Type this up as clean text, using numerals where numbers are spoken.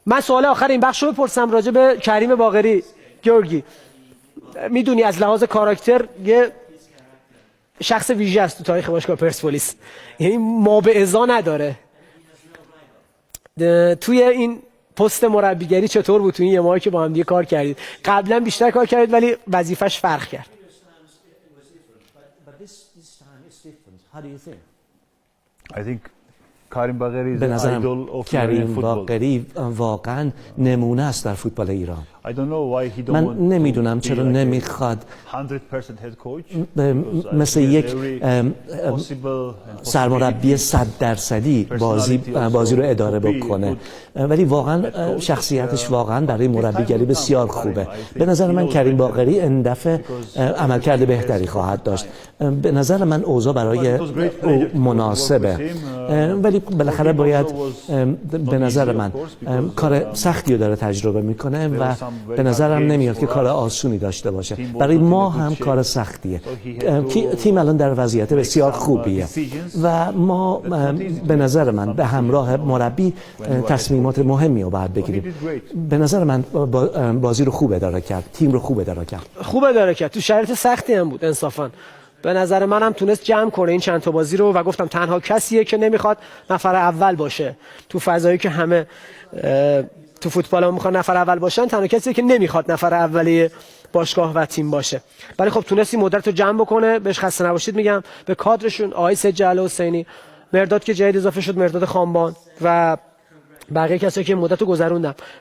من سوال آخر این بخش رو بپرسم راجع به کریم باقری. گیورگی، میدونی از لحاظ کاراکتر یه شخص ویژه است تو تاریخ باشگاه پرسپولیس، یعنی ما به ازا نداره. توی این پست مربیگری چطور بود؟ توی این یه ماهی که با هم دیگه کار کردید، قبلا بیشتر کار کردید ولی وظیفش فرق کرد. به نظرم کریم باقری واقعا نمونه است در فوتبال ایران. من نمیدونم چرا نمیخواد مثل یک سرمربی 100% بازی رو اداره بکنه، ولی واقعا شخصیتش واقعا برای مربیگری بسیار خوبه. به نظر من کریم باقری این دفعه عملکرد بهتری خواهد داشت. به نظر من اوضاع برای او مناسبه، ولی بالاخره باید به نظر من کار سختی رو داره تجربه میکنه و به نظرم نمیاد که کار آسونی داشته باشه. برای ما هم کار سختیه. تیم الان در وضعیت بسیار خوبیه و ما به نظر من به همراه مربی تصمیمات مهمی رو باید بگیریم. به نظر من بازی رو خوب اداره کرد، تیم رو خوب اداره کرد. خوب اداره کرد، تو شرایط سختی هم بود انصافا. به نظر منم تونست جمع کنه این چند تا بازی رو و گفتم تنها کسیه که نمیخواد نفر اول باشه تو فضایی که همه تو فوتبال هم میخوان نفر اول باشن، تنها کسیه که نمیخواد نفر اولیه باشگاه و تیم باشه. ولی خب تونست این مدت رو جمع بکنه. بهش خسته نباشید میگم، به کادرشون آقای سجل حسینی، مرداد که جدید اضافه شد، مرداد خانبان و بقیه کسایی که مدت رو گذروندم.